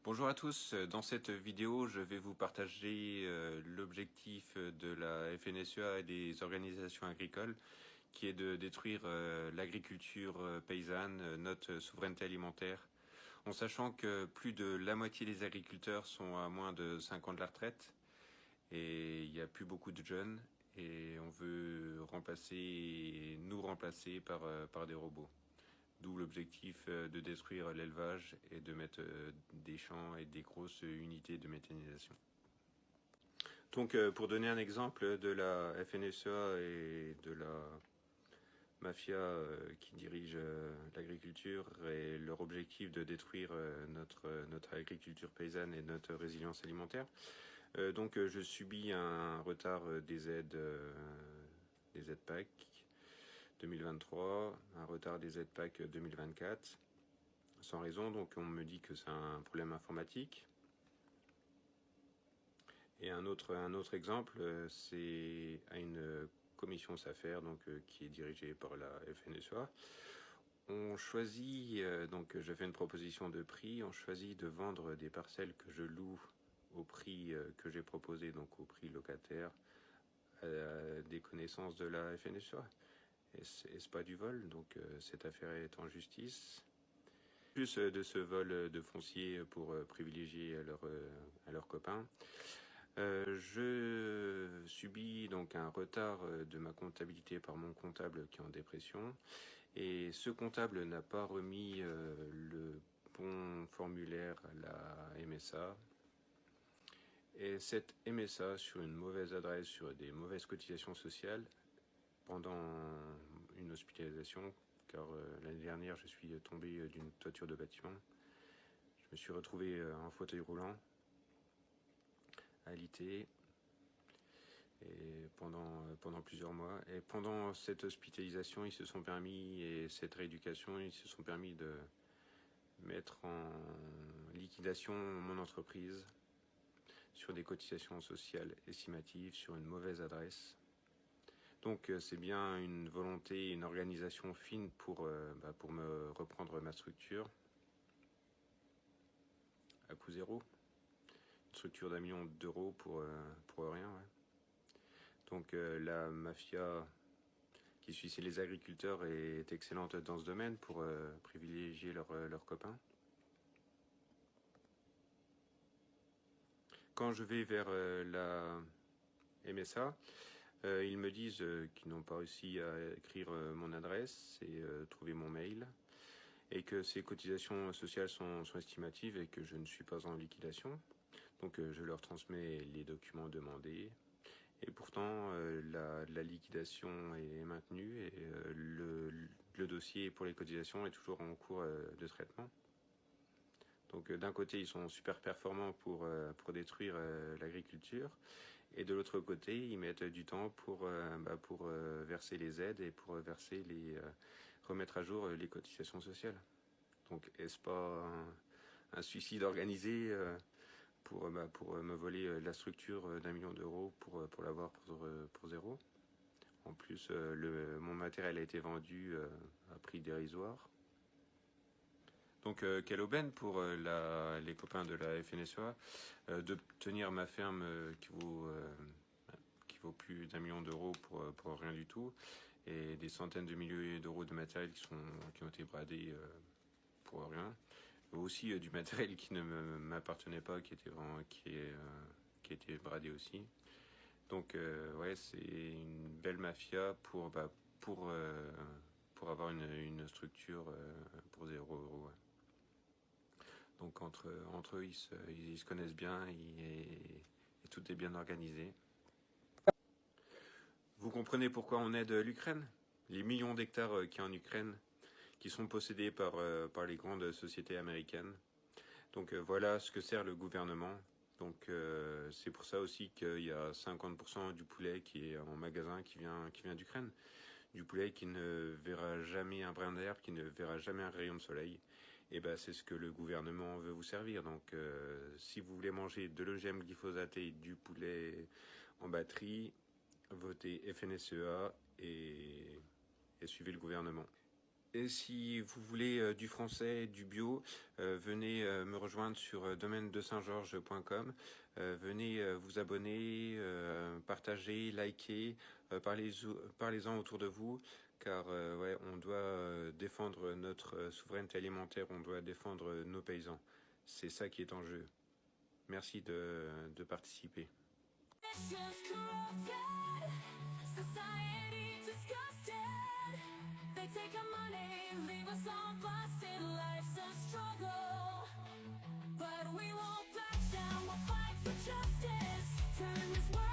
Bonjour à tous, dans cette vidéo je vais vous partager l'objectif de la FNSEA et des organisations agricoles qui est de détruire l'agriculture paysanne, notre souveraineté alimentaire, en sachant que plus de la moitié des agriculteurs sont à moins de 5 ans de la retraite et il n'y a plus beaucoup de jeunes et on veut nous remplacer par des robots. D'où l'objectif de détruire l'élevage et de mettre des champs et des grosses unités de méthanisation. Donc pour donner un exemple de la FNSEA et de la mafia qui dirige l'agriculture et leur objectif de détruire notre agriculture paysanne et notre résilience alimentaire. Donc je subis un retard des aides PAC 2023, un retard des aides PAC 2024, sans raison, donc on me dit que c'est un problème informatique. Et un autre exemple, c'est à une commission SAFER, donc, qui est dirigée par la FNSEA. On choisit, donc je fais une proposition de prix, on choisit de vendre des parcelles que je loue au prix que j'ai proposé, donc au prix locataire, à des connaissances de la FNSEA. Est-ce pas du vol? Donc cette affaire est en justice. Plus de ce vol de foncier pour privilégier à leurs copains. Je subis donc un retard de ma comptabilité par mon comptable qui est en dépression. Et ce comptable n'a pas remis le bon formulaire à la MSA. Et cette MSA, sur une mauvaise adresse, sur des mauvaises cotisations sociales, pendant une hospitalisation, car l'année dernière je suis tombé d'une toiture de bâtiment. Je me suis retrouvé en fauteuil roulant, alité, et pendant plusieurs mois. Et pendant cette hospitalisation, ils se sont permis, et cette rééducation, ils se sont permis de mettre en liquidation mon entreprise sur des cotisations sociales estimatives, sur une mauvaise adresse. Donc c'est bien une volonté, une organisation fine pour me reprendre ma structure à coût zéro. Une structure d'1 million d'euros pour rien. Ouais. Donc la mafia qui suit les agriculteurs est excellente dans ce domaine pour privilégier leurs copains. Quand je vais vers la MSA, ils me disent qu'ils n'ont pas réussi à écrire mon adresse et trouver mon mail, et que ces cotisations sociales sont estimatives et que je ne suis pas en liquidation. Donc je leur transmets les documents demandés. Et pourtant, la liquidation est maintenue et le dossier pour les cotisations est toujours en cours de traitement. Donc d'un côté, ils sont super performants pour détruire l'agriculture, et de l'autre côté, ils mettent du temps pour verser les aides et pour remettre à jour les cotisations sociales. Donc est-ce pas un suicide organisé pour me voler la structure d'1 million d'euros pour l'avoir pour zéro? En plus, mon matériel a été vendu à prix dérisoire. Donc quelle aubaine pour les copains de la FNSEA d'obtenir ma ferme qui vaut plus d'1 million d'euros pour rien du tout, et des centaines de milliers d'euros de matériel qui ont été bradés pour rien. Aussi du matériel qui ne m'appartenait pas, qui a été bradé aussi. Donc ouais, c'est une belle mafia pour avoir une structure pour 0 €. Ouais. Donc entre eux, ils se connaissent bien et tout est bien organisé. Vous comprenez pourquoi on aide l'Ukraine? Les millions d'hectares qu'il y a en Ukraine, qui sont possédés par les grandes sociétés américaines. Donc voilà ce que sert le gouvernement. Donc c'est pour ça aussi qu'il y a 50% du poulet qui est en magasin qui vient d'Ukraine. Du poulet qui ne verra jamais un brin d'herbe, qui ne verra jamais un rayon de soleil. Et ben c'est ce que le gouvernement veut vous servir. Donc si vous voulez manger de l'OGM glyphosaté, du poulet en batterie, votez FNSEA et suivez le gouvernement. Et si vous voulez du français, du bio, venez me rejoindre sur domaine-de-saint-georges.com. Venez vous abonner, partager, liker, parlez-en autour de vous, car ouais, on doit défendre notre souveraineté alimentaire, on doit défendre nos paysans. C'est ça qui est en jeu. Merci de participer. They take our money, leave us all busted. Life's a struggle, but we won't back down. We'll fight for justice. Turn this world